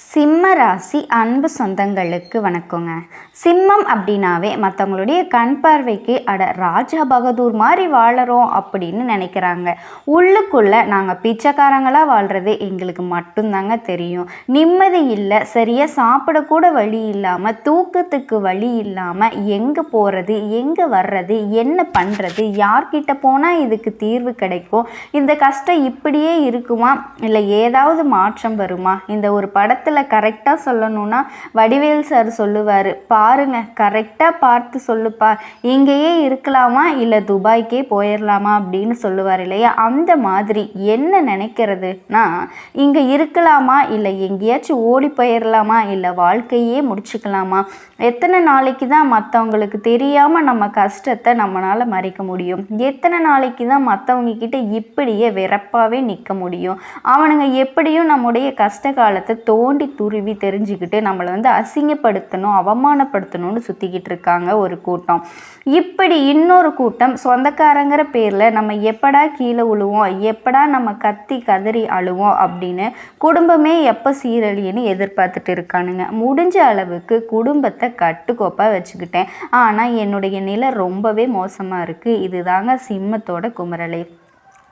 சிம்ம ராசி அன்பு சொந்தங்களுக்கு வணக்கங்க. சிம்மம் அப்படின்னாவே மற்றவங்களுடைய கண் பார்வைக்கு ராஜா பகதூர் மாதிரி வாழறோம் அப்படின்னு நினைக்கிறாங்க. உள்ளுக்குள்ளே நாங்கள் பிச்சைக்காரங்களாக வாழ்கிறது எங்களுக்கு மட்டும்தாங்க தெரியும். நிம்மதி இல்லை, சரியாக சாப்பிடக்கூட வழி இல்லாமல், தூக்கத்துக்கு வழி இல்லாமல் எங்கே போகிறது, எங்கே வர்றது, என்ன பண்ணுறது, யார்கிட்ட போனால் இதுக்கு தீர்வு கிடைக்கும், இந்த கஷ்டம் இப்படியே இருக்குமா இல்லை ஏதாவது மாற்றம் வருமா? இந்த ஒரு படத்தில் கரெக்டாக சொல்லணும்னா வடிவேல் சார் சொல்லுவார், பாருங்க கரெக்டாக பார்த்து சொல்லுப்பா, இங்கேயே இருக்கலாமா இல்லை துபாய்க்கே போயிடலாமா அப்படின்னு சொல்லுவார் இல்லையா? அந்த மாதிரி என்ன நினைக்கிறதுனா, இங்கே இருக்கலாமா இல்லை எங்கேயாச்சும் ஓடி போயிடலாமா இல்லை வாழ்க்கையே முடிச்சுக்கலாமா? எத்தனை நாளைக்கு தான் மற்றவங்களுக்கு தெரியாமல் நம்ம கஷ்டத்தை நம்மளால் மறைக்க முடியும்? எத்தனை நாளைக்கு தான் மற்றவங்க கிட்ட இப்படியே வெறப்பாகவே நிற்க முடியும்? அவனுங்க எப்படியும் நம்முடைய கஷ்ட காலத்தை தோண்டி துருவி தெரிஞ்சுக்கிட்டு நம்மளை அசிங்கப்படுத்தணும், அவமானப்படுத்தணும்னு சுற்றிக்கிட்டு இருக்காங்க ஒரு கூட்டம். இப்படி இன்னொரு கூட்டம் சொந்தக்காரங்கிற பேரில் நம்ம எப்படா கீழே விழுவோம், எப்படா நம்ம கத்தி கதறி அழுவோம் அப்படின்னு குடும்பமே எப்போ சீரழின்னு எதிர்பார்த்துட்டு இருக்கானுங்க. முடிஞ்ச அளவுக்கு குடும்பத்தை கட்டுக்கோப்பாக வச்சுக்கிட்டேன், ஆனால் என்னுடைய நிலை ரொம்பவே மோசமாக இருக்குது. இதுதாங்க சிம்மத்தோட குமரலை.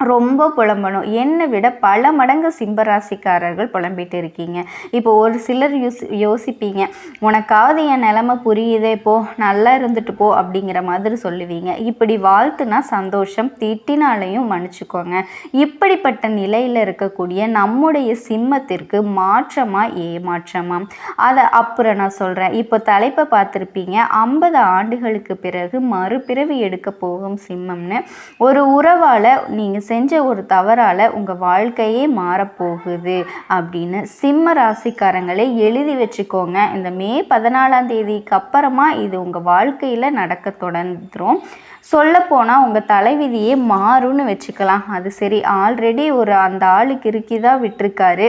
ரொம்ப புலம்பணும். என்னை விட பல மடங்கு சிம்மராசிக்காரர்கள் புலம்பிட்டு இருக்கீங்க. இப்போ ஒரு சிலர் யோசிப்பீங்க, உனக்காவது என் நிலைமை புரியுதே, போ நல்லா இருந்துட்டு போ அப்படிங்கிற மாதிரி சொல்லுவீங்க. இப்படி வாழ்த்துனா சந்தோஷம், திட்டினாலையும் மன்னிச்சுக்கோங்க. இப்படிப்பட்ட நிலையில் இருக்கக்கூடிய நம்முடைய சிம்மத்திற்கு மாற்றமா ஏமாற்றமா? அதை அப்புறம் நான் சொல்கிறேன். இப்போ தலைப்பை பார்த்துருப்பீங்க, 50 ஆண்டுகளுக்கு பிறகு மறுபிறவி எடுக்க போகும் சிம்மம்னு. ஒரு உறவால் நீங்கள் செஞ்ச ஒரு தவறால் உங்கள் வாழ்க்கையே மாறப்போகுது அப்படின்னு சிம்ம ராசிக்காரங்களே எழுதி வச்சுக்கோங்க. இந்த மே 14ஆம் தேதிக்கு அப்புறமா இது உங்கள் வாழ்க்கையில் நடக்க தொடர்ந்துடும். சொல்லப்போனால் உங்கள் தலைவிதியே மாறும்னு வச்சுக்கலாம். அது சரி, ஆல்ரெடி அந்த ஆளுக்கு இருக்குதான் விட்டுருக்காரு.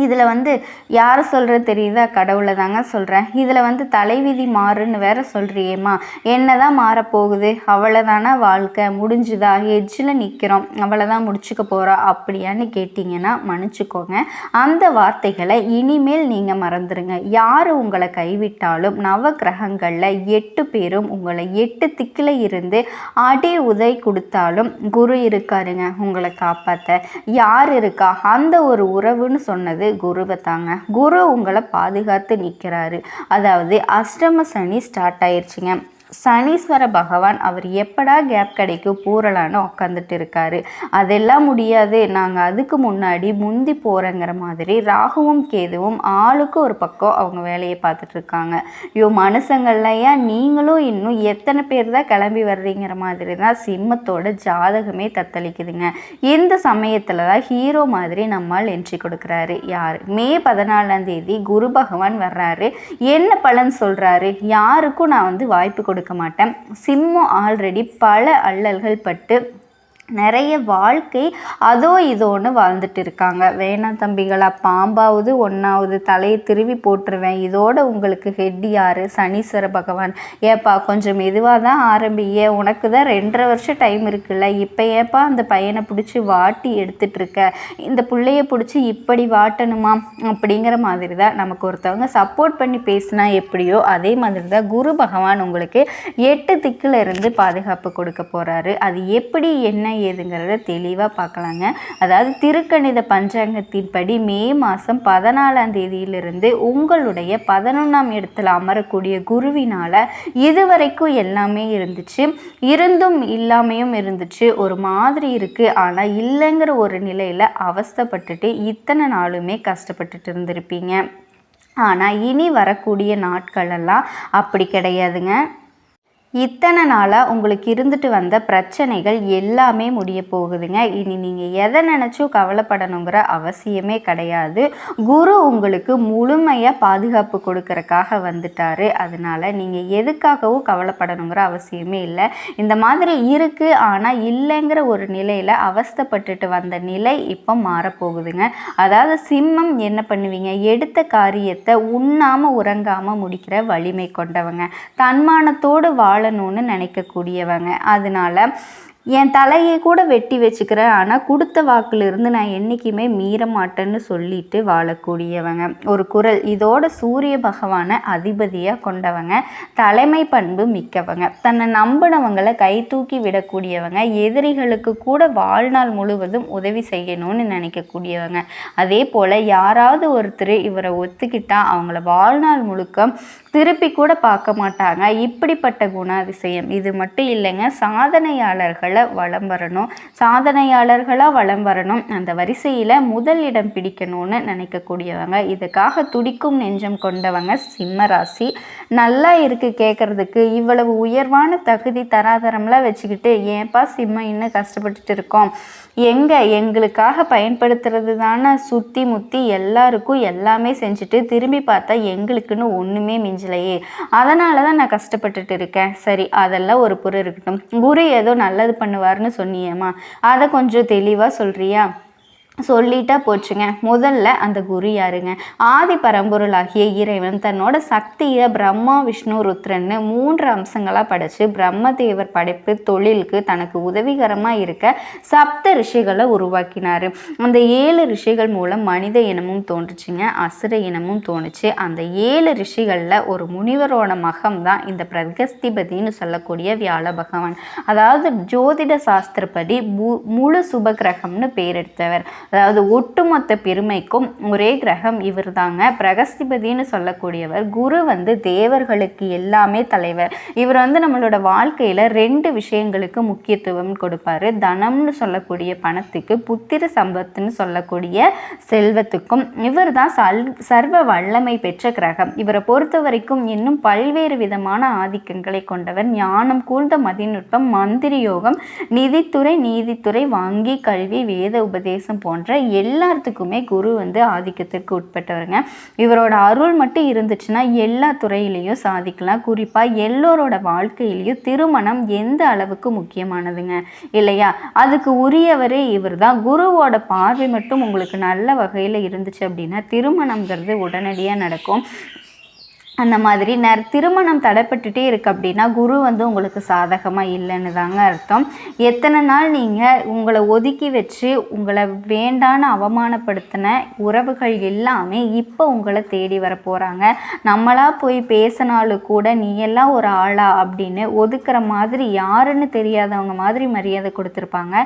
இதில் யார் சொல்கிறது தெரியுதா? கடவுளை தாங்க சொல்கிறேன். இதில் தலைவிதி மாறுன்னு வேற சொல்கிறியேம்மா, என்ன தான் மாறப்போகுது? அவ்வளோதானா வாழ்க்கை முடிஞ்சுதா? எட்ஜில் நிற்கிறோம், அவ்வளோதான் முடிச்சுக்க போகிறா அப்படியான்னு கேட்டிங்கன்னா மன்னிச்சுக்கோங்க. அந்த வார்த்தைகளை இனிமேல் நீங்கள் மறந்துடுங்க. யார் உங்களை கைவிட்டாலும் நவ கிரகங்களில் 8 பேரும் உங்களை 8 திக்கில் இருந்து அடி உதை கொடுத்தாலும் குரு இருக்காருங்க உங்களை காப்பாற்ற. யார் இருக்கா? அந்த ஒரு உறவுன்னு சொன்னது குருவை தாங்க. குரு உங்களை பாதுகாத்து நிற்கிறாரு. அதாவது அஷ்டம சனி ஸ்டார்ட் ஆயிடுச்சுங்க. சனீஸ்வர பகவான் அவர் எப்படா கேப் கிடைக்கும் பூரலான்னு உட்காந்துட்டு இருக்காரு. அதெல்லாம் முடியாது, நாங்கள் அதுக்கு முன்னாடி முந்தி போகிறேங்கிற மாதிரி ராகுவும் கேதுவும் ஆளுக்கு ஒரு பக்கம் அவங்க வேலையை பார்த்துட்டு இருக்காங்க. மனுஷங்கள்லையா நீங்களும் இன்னும் எத்தனை பேர் தான் கிளம்பி வர்றீங்கிற மாதிரி தான் சிம்மத்தோட ஜாதகமே தத்தளிக்குதுங்க. இந்த சமயத்தில் தான் ஹீரோ மாதிரி நம்மால் என்ட்ரி கொடுக்குறாரு. யார்? மே 14ஆம் தேதி குரு பகவான் வர்றாரு. என்ன பலன் சொல்கிறாரு? யாருக்கும் நான் வாய்ப்பு கொடுக்க மாட்டேன். சிம்மம் ஆல்ரெடி பல அல்லல்கள் பட்டு நிறைய வாழ்க்கை அதோ இதோன்னு வாழ்ந்துட்டு இருக்காங்க. வேணாம் தம்பிகளா, பாம்பாவது ஒன்றாவது தலையை திருவி போட்டுருவேன். இதோட உங்களுக்கு ஹெட் யார்? சனீஸ்வர பகவான். ஏப்பா கொஞ்சம் மெதுவாக தான் ஆரம்பிங்க, உனக்கு தான் 2.5 வருஷம் டைம் இருக்குல்ல, இப்போ ஏப்பா அந்த பையனை பிடிச்சி வாட்டி எடுத்துட்டு இருக்க, இந்த பிள்ளைய பிடிச்சி இப்படி வாட்டணுமா அப்படிங்கிற மாதிரி தான் நமக்கு ஒருத்தவங்க சப்போர்ட் பண்ணி பேசினா எப்படியோ அதே மாதிரி தான் குரு பகவான் உங்களுக்கு 8 திக்கில் இருந்து பாதுகாப்பு கொடுக்க போகிறாரு. அது எப்படி என்ன ஏதுங்கிறத தெளிவாக பார்க்கலாங்க. அதாவது திருக்கணித பஞ்சாங்கத்தின்படி மே மாதம் 14ஆம் தேதியிலிருந்து உங்களுடைய 11ஆம் இடத்துல அமரக்கூடிய குருவினால் இதுவரைக்கும் எல்லாமே இருந்துச்சு, இருந்தும் இல்லாமையும் இருந்துச்சு, ஒரு மாதிரி இருக்குது. ஆனால் இல்லைங்கிற ஒரு நிலையில் அவஸ்தைப்பட்டுட்டு இத்தனை நாளுமே கஷ்டப்பட்டுட்டு இருந்திருப்பீங்க. ஆனால் இனி வரக்கூடிய நாட்களெல்லாம் அப்படி கிடையாதுங்க. இத்தனை நாளாக உங்களுக்கு இருந்துட்டு வந்த பிரச்சனைகள் எல்லாமே முடிய போகுதுங்க. இனி நீங்கள் எதை நினச்சும் கவலைப்படணுங்கிற அவசியமே கிடையாது. குரு உங்களுக்கு முழுமையாக பாதுகாப்பு கொடுக்கறக்காக வந்துட்டாரு. அதனால் நீங்கள் எதுக்காகவும் கவலைப்படணுங்கிற அவசியமே இல்லை. இந்த மாதிரி இருக்குது ஆனால் இல்லைங்கிற ஒரு நிலையில் அவஸ்தைப்பட்டுட்டு வந்த நிலை இப்போ மாறப்போகுதுங்க. அதாவது சிம்மம் என்ன பண்ணுவீங்க? எடுத்த காரியத்தை உண்ணாமல் உறங்காமல் முடிக்கிற வலிமை கொண்டவங்க, தன்மானத்தோடு வாழணும்னு நினைக்கக்கூடியவங்க. அதனால என் தலையை கூட வெட்டி வச்சுக்கிறேன், ஆனால் கொடுத்த வாக்கிலிருந்து நான் என்றைக்குமே மீற மாட்டேன்னு சொல்லிட்டு வாழக்கூடியவங்க. ஒரு குறள். இதோட சூரிய பகவானை அதிபதியாக கொண்டவங்க, தலைமை பண்பு மிக்கவங்க, தன்னை நம்பினவங்களை கை தூக்கி விடக்கூடியவங்க, எதிரிகளுக்கு கூட வாழ்நாள் முழுவதும் உதவி செய்யணும்னு நினைக்கக்கூடியவங்க. அதே போல் யாராவது ஒருத்தர் இவரை ஒத்துக்கிட்டா அவங்கள வாழ்நாள் முழுக்க திருப்பி கூட பார்க்க மாட்டாங்க. இப்படிப்பட்ட குணாதிசயம். இது மட்டும் இல்லைங்க, சாதனையாளர்களாக வலம் வரணும், அந்த வரிசையில் முதல் இடம் பிடிக்கணும்னு நினைக்கக்கூடியவங்க. இதுக்காக துடிக்கும் நெஞ்சம் கொண்டவங்க சிம்ம ராசி. நல்லா இருக்குது கேட்குறதுக்கு, இவ்வளவு உயர்வான தகுதி தராதரம்லாம் வச்சுக்கிட்டு ஏன்பா சிம்மம் இன்னும் கஷ்டப்பட்டுட்டு இருக்கோம், எங்களுக்காக பயன்படுத்துறது தானே சுற்றி முற்றி எல்லாருக்கும் எல்லாமே செஞ்சுட்டு திரும்பி பார்த்தா எங்களுக்குன்னு ஒன்றுமே மிஞ்சலையே, அதனால தான் நான் கஷ்டப்பட்டுட்டு இருக்கேன். சரி, அதெல்லாம் ஒரு புறம் இருக்கட்டும், குரு ஏதோ நல்லது பண்ணுவார்னு சொன்னியேம்மா, அதை கொஞ்சம் தெளிவாக சொல்கிறியா? சொல்லிட்டா போச்சுங்க. முதல்ல அந்த குரு யாருங்க? ஆதி பரம்பொருளாகிய இறைவன் தன்னோட சக்தியை பிரம்மா விஷ்ணு ருத்ரன்னு 3 அம்சங்களாக படைச்சு பிரம்மதேவர் படைப்பு தொழிலுக்கு தனக்கு உதவிகரமாக இருக்க சப்த ரிஷிகளை உருவாக்கினார். அந்த 7 ரிஷிகள் மூலம் மனித இனமும் தோன்றுச்சுங்க, அசுர இனமும் தோணுச்சு. அந்த 7 ரிஷிகளில் ஒரு முனிவரோட மகம் தான் இந்த பிரகஸ்திபதினு சொல்லக்கூடிய வியாழ பகவான். அதாவது ஜோதிட சாஸ்திரப்படி முழு சுபகிரகம்னு பேர் எடுத்தவர். அதாவது ஒட்டுமொத்த பெருமைக்கும் ஒரே கிரகம் இவர் தாங்க, பிரகஸ்திபதினு சொல்லக்கூடியவர். குரு தேவர்களுக்கு எல்லாமே தலைவர். இவர் நம்மளோட வாழ்க்கையில் 2 விஷயங்களுக்கு முக்கியத்துவம் கொடுப்பாரு. தனம்னு சொல்லக்கூடிய பணத்துக்கு, புத்திர சம்பத்துன்னு சொல்லக்கூடிய செல்வத்துக்கும். இவர் தான் சர்வ வல்லமை பெற்ற கிரகம். இவரை பொறுத்த வரைக்கும் இன்னும் பல்வேறு விதமான ஆதிக்கங்களை கொண்டவர். ஞானம் கூர்ந்த மதிநுட்பம், மந்திரி யோகம், நிதித்துறை, நீதித்துறை, வங்கி, கல்வி, வேத உபதேசம் போன்ற எல்லாத்துக்குமே குரு ஆதிக்கத்திற்கு உட்பட்டவருங்க. இவரோட அருள் மட்டும் இருந்துச்சுன்னா எல்லா துறையிலையும் சாதிக்கலாம். குறிப்பாக எல்லோரோட வாழ்க்கையிலையும் திருமணம் எந்த அளவுக்கு முக்கியமானதுங்க இல்லையா? அதுக்கு உரியவரே இவர் தான். குருவோட பார்வை மட்டும் உங்களுக்கு நல்ல வகையில் இருந்துச்சு அப்படின்னா திருமணங்கிறது உடனடியாக நடக்கும். அந்த மாதிரி திருமணம் தடைப்பட்டுட்டே இருக்குது அப்படின்னா குரு உங்களுக்கு சாதகமாக இல்லைன்னு தாங்க அர்த்தம். எத்தனை நாள் நீங்கள் உங்களை ஒதுக்கி வச்சு உங்களை வேண்டான்னு அவமானப்படுத்தின உறவுகள் எல்லாமே இப்போ உங்களை தேடி வர போகிறாங்க. நம்மளா போய் பேசினாலும் கூட நீ எல்லாம் ஒரு ஆளா அப்படின்னு ஒதுக்குற மாதிரி, யாருன்னு தெரியாதவங்க மாதிரி மரியாதை கொடுத்துருப்பாங்க.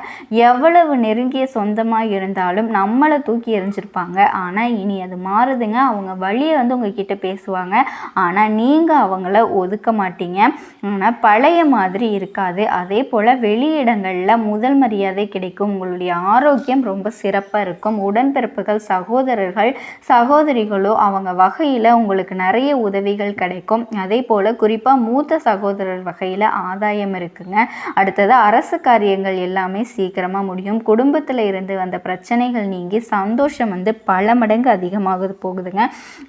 எவ்வளவு நெருங்கிய சொந்தமாக இருந்தாலும் நம்மளை தூக்கி எறிஞ்சிருப்பாங்க. ஆனால் இனி அது மாறுதுங்க. அவங்க வழியை உங்ககிட்ட பேசுவாங்க, ஆனால் நீங்கள் அவங்கள ஒதுக்க மாட்டீங்க. ஆனால் பழைய மாதிரி இருக்காது. அதே போல் வெளியிடங்களில் முதல் மரியாதை கிடைக்கும். உங்களுடைய ஆரோக்கியம் ரொம்ப சிறப்பாக இருக்கும். உடன்பிறப்புகள், சகோதரர்கள், சகோதரிகளோ அவங்க வகையில் உங்களுக்கு நிறைய உதவிகள் கிடைக்கும். அதே போல் குறிப்பாக மூத்த சகோதரர் வகையில் ஆதாயம் இருக்குங்க. அடுத்தது அரசு காரியங்கள் எல்லாமே சீக்கிரமாக முடியும். குடும்பத்தில் இருந்து வந்த பிரச்சனைகள் நீங்கி சந்தோஷம் பல மடங்கு அதிகமாக போகுதுங்க.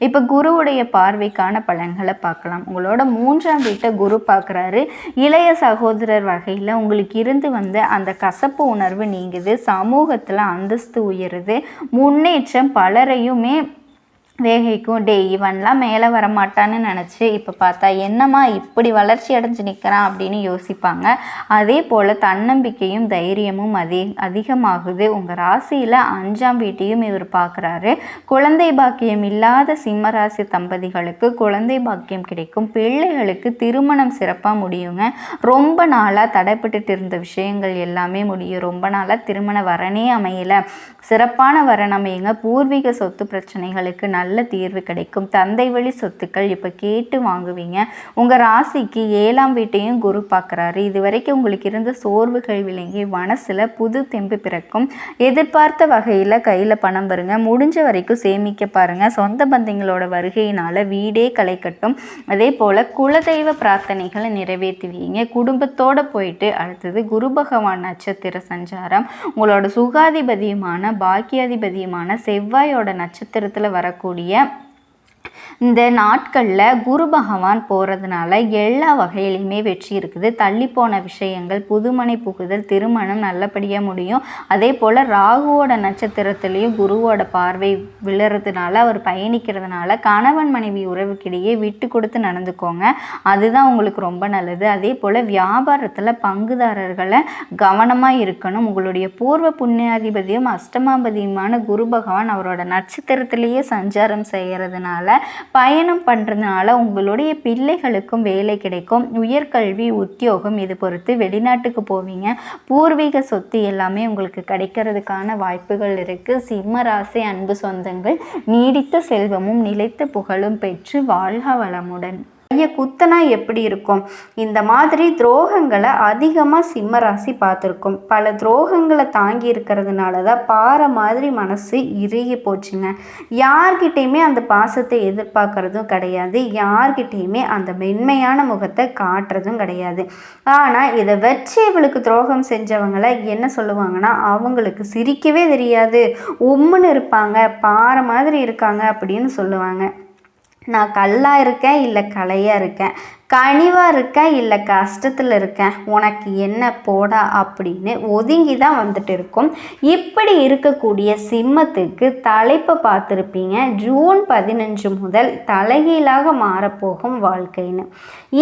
இப்போ குருவுடைய பார்வைக்கான பலன்களை பார்க்கலாம். உங்களோட 3ஆம் வீட்டை குரு பார்க்குறாரு. இளைய சகோதரர் வகையில் உங்களுக்கு இருந்து அந்த கசப்பு உணர்வு நீங்குது. சமூகத்தில் அந்தஸ்து உயருது. முன்னேற்றம் பலரையுமே வேகைக்கும். இவன்லாம் மேலே வரமாட்டான்னு நினச்சி இப்போ பார்த்தா என்னம்மா இப்படி வளர்ச்சி அடைஞ்சு நிற்கிறான் அப்படின்னு யோசிப்பாங்க. அதே போல் தன்னம்பிக்கையும் தைரியமும் அதிகமாகுது. உங்கள் ராசியில் 5ஆம் வீட்டையும் இவர் பார்க்குறாரு. குழந்தை பாக்கியம் இல்லாத சிம்ம ராசி தம்பதிகளுக்கு குழந்தை பாக்கியம் கிடைக்கும். பிள்ளைகளுக்கு திருமணம் சிறப்பாக முடியுங்க. ரொம்ப நாளாக தடைப்பட்டுட்டு இருந்த விஷயங்கள் எல்லாமே முடியும். ரொம்ப நாளாக திருமண வரனே அமையலை, சிறப்பான வரன் அமையுங்க. பூர்வீக சொத்து பிரச்சனைகளுக்கு நல்ல தீர்வு கிடைக்கும். தந்தை வழி சொத்துக்கள் இப்போ கேட்டு வாங்குவீங்க. உங்கள் ராசிக்கு 7ஆம் வீட்டையும் குரு பார்க்குறாரு. இது வரைக்கும் உங்களுக்கு இருந்த சோர்வுகள் விளங்கி மனசில் புது தெம்பு பிறக்கும். எதிர்பார்த்த வகையில் கையில் பணம் வருங்க. முடிஞ்ச வரைக்கும் சேமிக்க பாருங்கள். சொந்த பந்தங்களோட வருகையினால் வீடே களை கட்டும். அதே போல் குலதெய்வ பிரார்த்தனைகளை நிறைவேற்றுவீங்க. குடும்பத்தோடு போயிட்டு அடுத்தது குரு பகவான் நட்சத்திர சஞ்சாரம் உங்களோட சுகாதிபதியுமான பாக்கியாதிபதியுமான செவ்வாயோட நட்சத்திரத்தில் வரக்கூடிய இந்த நாட்களில் குரு பகவான் போகிறதுனால எல்லா வகையிலையுமே வெற்றி இருக்குது. தள்ளி போன விஷயங்கள், புதுமனை புகுதல், திருமணம் நல்லபடியாக முடியும். அதே போல் ராகுவோட நட்சத்திரத்துலேயும் குருவோட பார்வை விழுறதுனால, அவர் பயணிக்கிறதுனால கணவன் மனைவி உறவுக்கிடையே விட்டு கொடுத்து நடந்துக்கோங்க. அதுதான் உங்களுக்கு ரொம்ப நல்லது. அதே போல் வியாபாரத்தில் பங்குதாரர்களை கவனமாக இருக்கணும். உங்களுடைய பூர்வ புண்ணியாதிபதியும் அஷ்டமாபதியுமான குரு பகவான் அவரோட நட்சத்திரத்திலேயே சஞ்சாரம் செய்கிறதுனால, பயணம் பண்ணுறதுனால உங்களுடைய பிள்ளைகளுக்கும் வேலை கிடைக்கும். உயர்கல்வி, உத்தியோகம் இது பொறுத்து வெளிநாட்டுக்கு போவீங்க. பூர்வீக சொத்து எல்லாமே உங்களுக்கு கிடைக்கிறதுக்கான வாய்ப்புகள் இருக்குது. சிம்ம ராசி அன்பு சொந்தங்கள் நீடித்த செல்வமும் நிலைத்த புகழும் பெற்று வாழ்க வளமுடன். குத்தனா எப்படி இருக்கும்? இந்த மாதிரி துரோகங்களை அதிகமாக சிம்ம ராசி பார்த்துருக்கும். பல துரோகங்களை தாங்கி இருக்கிறதுனால தான் பாறை மாதிரி மனசு இறுகி போச்சுங்க. யார்கிட்டையுமே அந்த பாசத்தை எதிர்பார்க்கறதும் கிடையாது, யார்கிட்டையுமே அந்த மென்மையான முகத்தை காட்டுறதும் கிடையாது. ஆனால் இதை வச்சு இவளுக்கு துரோகம் செஞ்சவங்களை என்ன சொல்லுவாங்கன்னா, அவங்களுக்கு சிரிக்கவே தெரியாது, உம்முன்னு இருப்பாங்க, பாறை மாதிரி இருக்காங்க அப்படின்னு சொல்லுவாங்க. நான் கல்லாக இருக்கேன் இல்லை கலையாக இருக்கேன், கனிவாக இருக்கேன் இல்லை கஷ்டத்தில் இருக்கேன், உனக்கு என்ன போடா அப்படின்னு ஒதுங்கி தான் வந்துட்டு இருக்கும். இப்படி இருக்கக்கூடிய சிம்மத்துக்கு தலைப்பை பார்த்துருப்பீங்க. ஜூன் 15 முதல் தலைகீழாக மாறப்போகும் வாழ்க்கைன்னு.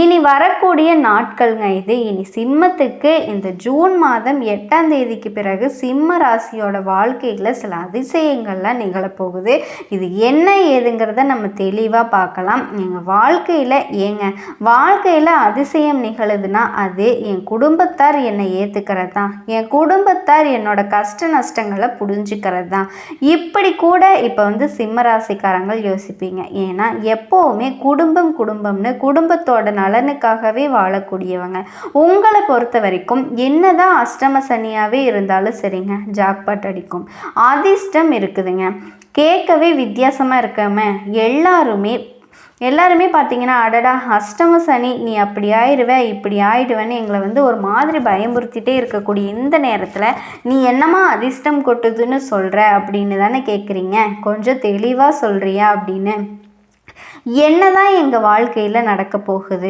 இனி வரக்கூடிய நாட்கள்ங்க இது. இனி சிம்மத்துக்கு இந்த ஜூன் மாதம் 8ஆம் தேதிக்கு பிறகு சிம்ம ராசியோட வாழ்க்கையில் சில அதிசயங்கள்லாம் நிகழப்போகுது. இது என்ன ஏதுங்கிறத நம்ம தெளிவாக பார்க்கலாம். எங்கள் வாழ்க்கையில் அதிசயம் நிகழுதுன்னா அது என் குடும்பத்தார் என்னை ஏற்றுக்கிறது தான், என் குடும்பத்தார் என்னோட கஷ்ட நஷ்டங்களை புரிஞ்சுக்கிறது தான். இப்படி கூட இப்போ சிம்மராசிக்காரங்கள் யோசிப்பீங்க. ஏன்னா எப்போவுமே குடும்பம்னு குடும்பத்தோட நலனுக்காகவே வாழக்கூடியவங்க. உங்களை பொறுத்த வரைக்கும் என்னதான் அஷ்டம சனியாகவே இருந்தாலும் சரிங்க, ஜாக்பாட் அடிக்கும், அதிர்ஷ்டம் இருக்குதுங்க. கேட்கவே வித்தியாசமாக இருக்காம எல்லாருமே பார்த்தீங்கன்னா, அடடா அஷ்டம சனி, நீ அப்படி ஆயிடுவ இப்படி ஆயிடுவேன்னு எங்களை ஒரு மாதிரி பயமுறுத்திட்டே இருக்கக்கூடிய இந்த நேரத்தில் நீ என்னமா அதிர்ஷ்டம் கொட்டுதுன்னு சொல்கிற அப்படின்னு தானே கேட்குறீங்க. கொஞ்சம் தெளிவாக சொல்கிறியா அப்படின்னு. என்னதான் எங்கள் வாழ்க்கையில் நடக்க போகுது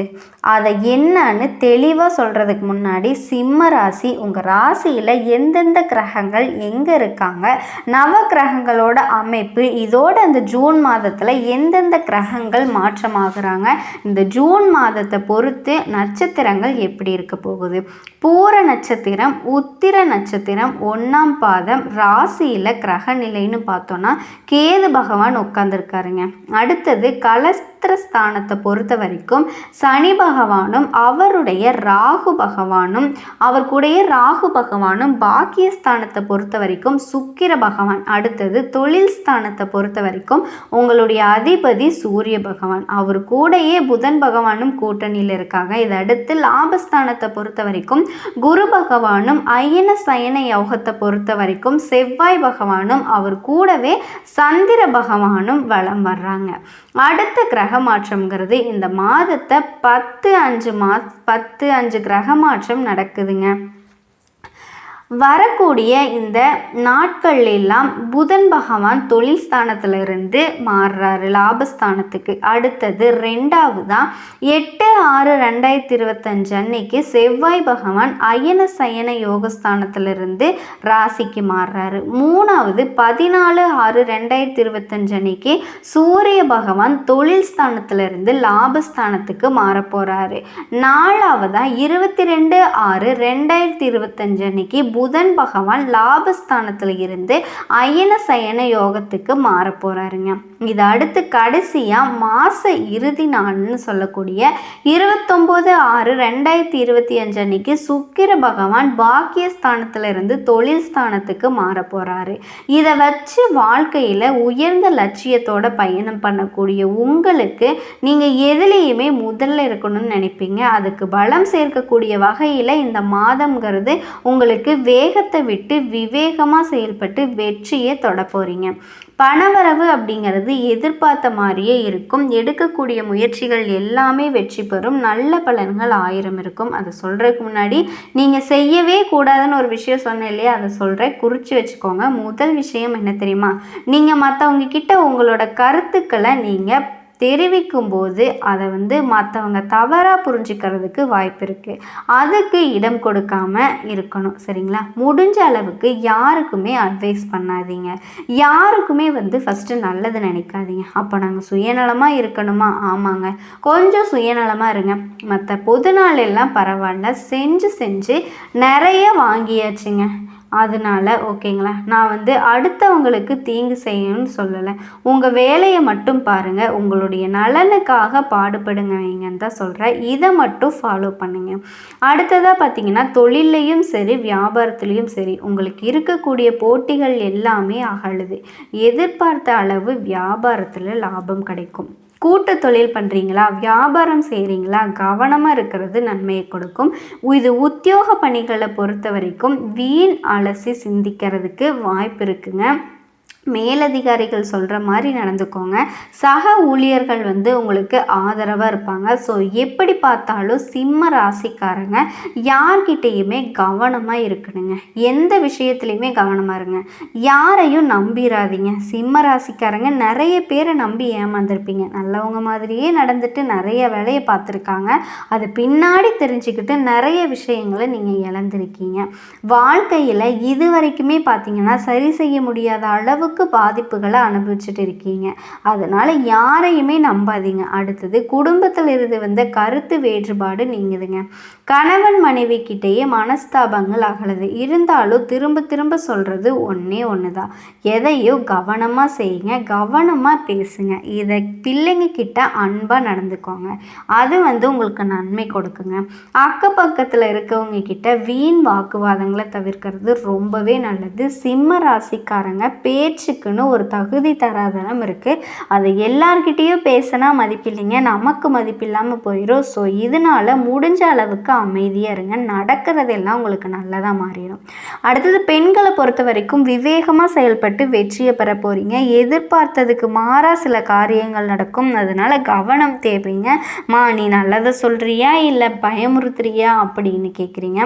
அதை என்னன்னு தெளிவாக சொல்கிறதுக்கு முன்னாடி சிம்ம ராசி, உங்கள் ராசியில் எந்தெந்த கிரகங்கள் எங்கே இருக்காங்க, நவ கிரகங்களோட அமைப்பு, இதோட அந்த ஜூன் மாதத்தில் எந்தெந்த கிரகங்கள் மாற்றமாகறாங்க, இந்த ஜூன் மாதத்தை பொறுத்து நட்சத்திரங்கள் எப்படி இருக்க போகுது. பூர நட்சத்திரம், உத்திர நட்சத்திரம் 1ஆம் பாதம் ராசியில் கிரக நிலைன்னு பார்த்தோன்னா கேது பகவான் உட்கார்ந்துருக்காருங்க. அடுத்தது கலஸ்திரஸ்தானத்தை பொறுத்த வரைக்கும் சனி பகவானும் அவருடைய ராகு பகவானும் பாக்கியஸ்தானத்தை பொறுத்த வரைக்கும் சுக்கிர பகவான். அடுத்தது தொழில் ஸ்தானத்தை பொறுத்த வரைக்கும் உங்களுடைய அதிபதி சூரிய பகவான், அவர் கூடயே புதன் பகவானும் கூட்டணியில் இருக்காங்க. இதை அடுத்து லாபஸ்தானத்தை பொறுத்த வரைக்கும் குரு பகவானும் அயன சயன யோகத்தை பொறுத்த வரைக்கும் செவ்வாய் பகவானும் அவர் கூடவே சந்திர பகவானும் வலம் வர்றாங்க. அடுத்த கிரக மாற்றம்ங்கிறது இந்த மாதத்தை 10-5 கிரக மாற்றம் நடக்குதுங்க. வரக்கூடிய இந்த நாட்கள் எல்லாம் புதன் பகவான் தொழில் ஸ்தானத்திலிருந்து மாறுறாரு லாபஸ்தானத்துக்கு. அடுத்தது 2ஆவதா 8/6/2025 அன்னைக்கு செவ்வாய் பகவான் அயன சயன யோகஸ்தானத்திலிருந்து ராசிக்கு மாறுறாரு. 3ஆவது 14/6/2025 அன்னைக்கு சூரிய பகவான் தொழில் ஸ்தானத்திலிருந்து லாபஸ்தானத்துக்கு மாற போறாரு. 4ஆவதா 22/6/2025 அன்னைக்கு புதன் பகவான் லாபஸ்தானத்தில் இருந்து அயன சயன யோகத்துக்கு மாற போறாருங்க. இது அடுத்து கடைசியா மாச இறுதி நாள்னு சொல்லக்கூடிய 29/6/2025 அன்னைக்கு சுக்கிர பகவான் பாக்கியஸ்தானத்துல இருந்து தொழில் ஸ்தானத்துக்கு மாற போறாரு. இதை வச்சு வாழ்க்கையில உயர்ந்த லட்சியத்தோட பயணம் பண்ணக்கூடிய உங்களுக்கு நீங்க எதுலேயுமே முதல்ல இருக்கணும்னு நினைப்பீங்க. அதுக்கு பலம் சேர்க்கக்கூடிய வகையில இந்த மாதம்ங்கிறது உங்களுக்கு வேகத்தை விட்டு விவேகமாக செயல்பட்டு வெற்றியை தொட போகிறீங்க. பணவரவு அப்படிங்கிறது எதிர்பார்த்த மாதிரியே இருக்கும். எடுக்கக்கூடிய முயற்சிகள் எல்லாமே வெற்றி பெறும். நல்ல பலன்கள் 1000 இருக்கும். அதை சொல்கிறதுக்கு முன்னாடி நீங்கள் செய்யவே கூடாதுன்னு ஒரு விஷயம் சொன்னேன் இல்லையா, அதை சொல்கிறேன், குறித்து வச்சுக்கோங்க. முதல் விஷயம் என்ன தெரியுமா, நீங்கள் மற்றவங்க கிட்ட உங்களோட கருத்துக்களை நீங்கள் தெரிவிக்கும் போது அதை வந்து மற்றவங்க தவறாக புரிஞ்சுக்கிறதுக்கு வாய்ப்பு இருக்குது. அதுக்கு இடம் கொடுக்காம இருக்கணும். சரிங்களா? முடிஞ்ச அளவுக்கு யாருக்குமே அட்வைஸ் பண்ணாதீங்க, யாருக்குமே வந்து ஃபஸ்ட்டு நல்லது நினைக்காதீங்க. அப்போ நாங்கள் சுயநலமாக இருக்கணுமா? ஆமாங்க, கொஞ்சம் சுயநலமாக இருங்க. மற்ற பொது நாள் எல்லாம் பரவாயில்ல, செஞ்சு நிறைய வாங்கியாச்சுங்க. அதனால ஓகேங்களா, நான் வந்து அடுத்தவங்களுக்கு தீங்கு செய்யணும்னு சொல்லலை. உங்கள் வேலையை மட்டும் பாருங்கள், உங்களுடைய நலனுக்காக பாடுபடுங்க வைங்கன்னு தான் சொல்கிறேன். இதை மட்டும் ஃபாலோ பண்ணுங்க. அடுத்ததாக பார்த்தீங்கன்னா, தொழிலையும் சரி வியாபாரத்துலேயும் சரி உங்களுக்கு இருக்கக்கூடிய போட்டிகள் எல்லாமே அகழுது. எதிர்பார்த்த அளவு வியாபாரத்தில் லாபம் கிடைக்கும். கூட்டு தொழில் பண்ணுறீங்களா, வியாபாரம் செய்கிறீங்களா, கவனமாக இருக்கிறது நன்மையை கொடுக்கும். இது உத்தியோக பணிகளை பொறுத்த வரைக்கும் வீண் அலசி சிந்திக்கிறதுக்கு வாய்ப்பு இருக்குங்க. மேலதிகாரிகள் சொல்கிற மாதிரி நடந்துக்கோங்க. சக ஊழியர்கள் வந்து உங்களுக்கு ஆதரவாக இருப்பாங்க. ஸோ எப்படி பார்த்தாலும் சிம்ம ராசிக்காரங்க யார்கிட்டையுமே கவனமாக இருக்கணுங்க. எந்த விஷயத்துலையுமே கவனமாக இருங்க. யாரையும் நம்பிடாதீங்க. சிம்ம ராசிக்காரங்க நிறைய பேரை நம்பி ஏமாந்துருப்பீங்க. நல்லவங்க மாதிரியே நடந்துட்டு நிறைய வேலையை பார்த்துருக்காங்க. அது பின்னாடி தெரிஞ்சுக்கிட்டு நிறைய விஷயங்களை நீங்கள் இழந்திருக்கீங்க. வாழ்க்கையில் இது வரைக்குமே பார்த்தீங்கன்னா சரி செய்ய முடியாத அளவுக்கு பாதிப்புகளை அனுபவிச்சுட்டு இருக்கீங்க. அதனால யாரையுமே நம்பாதீங்க. அடுத்தது, குடும்பத்தில் இருந்து வந்த கருத்து வேறுபாடு நீங்குதுங்க. கணவன் மனைவி கிட்டேயே மனஸ்தாபங்கள் அகலுது. இருந்தாலும் திரும்ப சொல்றது ஒன்னே ஒண்ணுதான், எதையோ கவனமா செய்யுங்க, கவனமா பேசுங்க. இதை பிள்ளைங்க கிட்ட அன்பா நடந்துக்கோங்க. அது வந்து உங்களுக்கு நன்மை கொடுக்குங்க. அக்கப்பக்கத்தில் இருக்கவங்க கிட்ட வீண் வாக்குவாதங்களை தவிர்க்கிறது ரொம்பவே நல்லது. சிம்ம ராசிக்காரங்க பேச்சுக்குன்னு ஒரு தகுதி தராதனம் இருக்குது. அது எல்லார்கிட்டேயும் பேசினா மதிப்பில்லைங்க, நமக்கு மதிப்பில்லாமல் போயிடும். ஸோ இதனால் முடிஞ்ச அளவுக்கு அமைதியாக இருங்க. நடக்கிறதெல்லாம் உங்களுக்கு நல்லதாக மாறிடும். அடுத்தது, பெண்களை பொறுத்த வரைக்கும் விவேகமாக செயல்பட்டு வெற்றியை பெற போகிறீங்க. எதிர்பார்த்ததுக்கு மாறாக சில காரியங்கள் நடக்கும். அதனால் கவனம் தேவைங்க. நீ நல்லதை சொல்கிறியா இல்லை பயமுறுத்துறியா அப்படின்னு கேட்குறீங்க.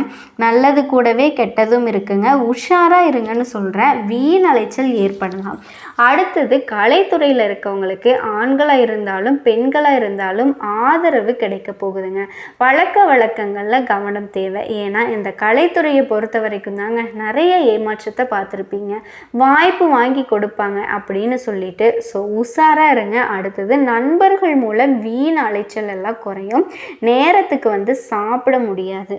நல்லது கூடவே கெட்டதும் இருக்குங்க. உஷாராக இருங்கன்னு சொல்கிறேன். வீண் அலைச்சல் ஏற்படலாம். அடுத்தது, கலைத்துறையில் இருக்கவங்களுக்கு ஆண்களாக இருந்தாலும் பெண்களாக இருந்தாலும் ஆதரவு கிடைக்க போகுதுங்க. பழக்க வழக்கங்களில் கவனம் தேவை. ஏன்னா இந்த கலைத்துறையை பொறுத்த வரைக்கும் தாங்க நிறைய ஏமாற்றத்தை பார்த்துருப்பீங்க. வாய்ப்பு வாங்கி கொடுப்பாங்க அப்படின்னு சொல்லிட்டு ஸோ உஷாராக இருங்க. அடுத்தது, நண்பர்கள் மூலம் வீண் அலைச்சல் எல்லாம் குறையும். நேரத்துக்கு வந்து சாப்பிட முடியாது.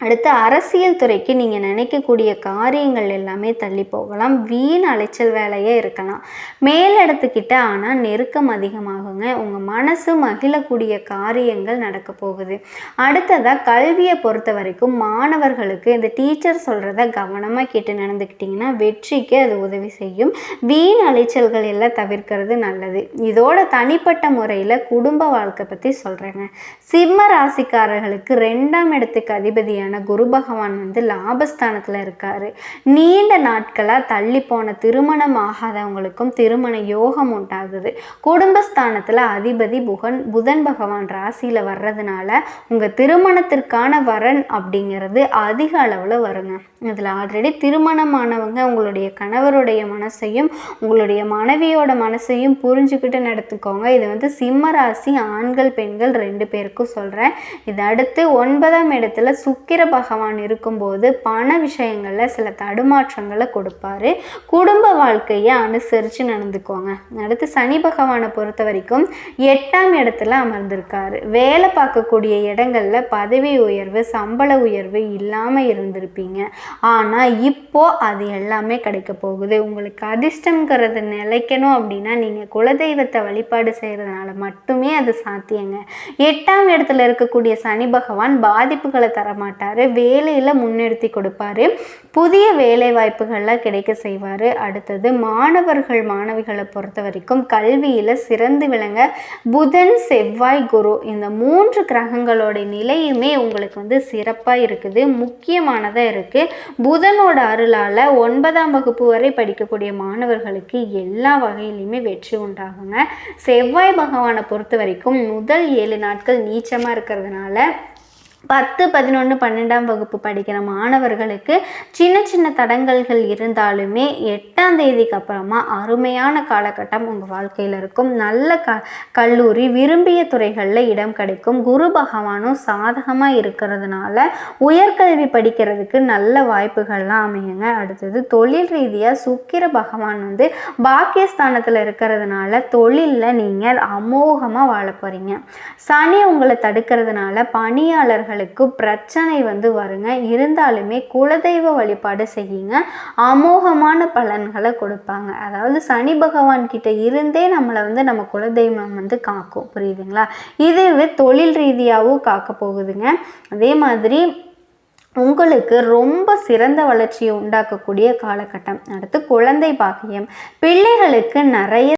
அடுத்து, அரசியல் துறைக்கு நீங்கள் நினைக்கக்கூடிய காரியங்கள் எல்லாமே தள்ளி போகலாம். வீண் அலைச்சல் வேலையே இருக்கலாம். மேலிடத்துக்கிட்ட ஆனால் நெருக்கம் அதிகமாகுங்க. உங்கள் மனசு மகிழக்கூடிய காரியங்கள் நடக்க போகுது. அடுத்ததாக, கல்வியை பொறுத்த வரைக்கும் மாணவர்களுக்கு இந்த டீச்சர் சொல்கிறத கவனமாக கேட்டு நடந்துக்கிட்டிங்கன்னா வெற்றிக்கு அது உதவி செய்யும். வீண் அலைச்சல்கள் எல்லாம் தவிர்க்கிறது நல்லது. இதோட தனிப்பட்ட முறையில் குடும்ப வாழ்க்கை பற்றி சொல்கிறேங்க. சிம்ம ராசிக்காரர்களுக்கு 2ஆம் இடத்துக்கு அதிபதியான குரு பகவான் வந்து லாபஸ்தானத்தில் இருக்காரு. நீண்ட நாட்களாக தள்ளி போன திருமணம் ஆகாதவங்களுக்கும் திருமண யோகம் உண்டாகுது. குடும்பஸ்தானத்தில் அதிபதி புதன் பகவான் ராசியில் வர்றதுனால உங்கள் திருமணத்திற்கான வரன் அப்படிங்கிறது அதிக அளவில் வருங்க. இதில் ஆல்ரெடி திருமணமானவங்க உங்களுடைய கணவருடைய மனசையும் உங்களுடைய மனைவியோட மனசையும் புரிஞ்சுக்கிட்டு நடத்துக்கோங்க. இது வந்து சிம்ம ராசி ஆண்கள் பெண்கள் 2 பேருக்கும் சொல்கிறேன். இது அடுத்து 9ஆம் இடத்துல சுக்கிர பகவான் இருக்கும்போது பண விஷயங்களில் சில தடுமாற்றங்களை கொடுப்பாரு. குடும்ப வாழ்க்கையை அனுசரித்து நடந்துக்கோங்க. அடுத்து, சனி பகவானை பொறுத்த வரைக்கும் 8ஆம் இடத்துல அமர்ந்திருக்காரு. வேலை பார்க்கக்கூடிய இடங்களில் பதவி உயர்வு சம்பள உயர்வு இல்லாமல் இருந்திருப்பீங்க. ஆனால் இப்போ அது எல்லாமே கிடைக்க போகுது. உங்களுக்கு அதிர்ஷ்டங்கிறது நிலைக்கணும் அப்படின்னா நீங்கள் குலதெய்வத்தை வழிபாடு செய்கிறதுனால மட்டுமே அது சாத்தியங்க. 8ஆம் இடத்துல இருக்கக்கூடிய சனி பகவான் பாதிப்புகளை தரமாட்டார். வேலையில் முன்னிறுத்தி கொடுப்பாரு. புதிய வேலை வாய்ப்புகள்லாம் கிடைக்க செய்வார். அடுத்தது, மாணவர்கள் மாணவிகளை பொறுத்த வரைக்கும் கல்வியில் சிறந்து விளங்க புதன் செவ்வாய் குரு இந்த 3 கிரகங்களோட நிலையுமே உங்களுக்கு வந்து சிறப்பாக இருக்குது, முக்கியமானதாக இருக்குது. புதனோட அருளால் 9ஆம் வகுப்பு வரை படிக்கக்கூடிய மாணவர்களுக்கு எல்லா வகையிலையுமே வெற்றி உண்டாகுங்க. செவ்வாய் பகவானை பொறுத்த வரைக்கும் முதல் 7 நாட்கள் நீச்சமாக இருக்கிறதுனால 10, 11, 12ஆம் வகுப்பு படிக்கிற மாணவர்களுக்கு சின்ன சின்ன தடங்கல்கள் இருந்தாலுமே 8ஆம் தேதிக்கு அப்புறமா அருமையான காலகட்டம் உங்கள் வாழ்க்கையில் இருக்கும். நல்ல கல்லூரி விரும்பிய துறைகளில் இடம் கிடைக்கும். குரு பகவானும் சாதகமாக இருக்கிறதுனால உயர்கல்வி படிக்கிறதுக்கு நல்ல வாய்ப்புகள்லாம் அமையுங்க. அடுத்தது தொழில் ரீதியாக சுக்கிர பகவான் பாக்கியஸ்தானத்தில் இருக்கிறதுனால தொழிலில் நீங்கள் அமோகமாக வாழ போகிறீங்க. சனி உங்களை தடுக்கிறதுனால பணியாளர்கள் பிரச்சனை வருங்க. இருந்தாலுமே குலதெய்வ வழிபாடு செய்யுங்க, அமோகமான பலன்களை கொடுப்பாங்க. அதாவது சனி பகவான் கிட்ட இருந்தே நம்மளை நம்ம குலதெய்வம் காக்கும். புரியுதுங்களா? இதுவே தொழில் ரீதியாகவும் காக்க போகுதுங்க. அதே மாதிரி உங்களுக்கு ரொம்ப சிறந்த வளர்ச்சியை உண்டாக்கக்கூடிய காலகட்டம். அடுத்து குழந்தை பாக்கியம். பிள்ளைகளுக்கு நிறைய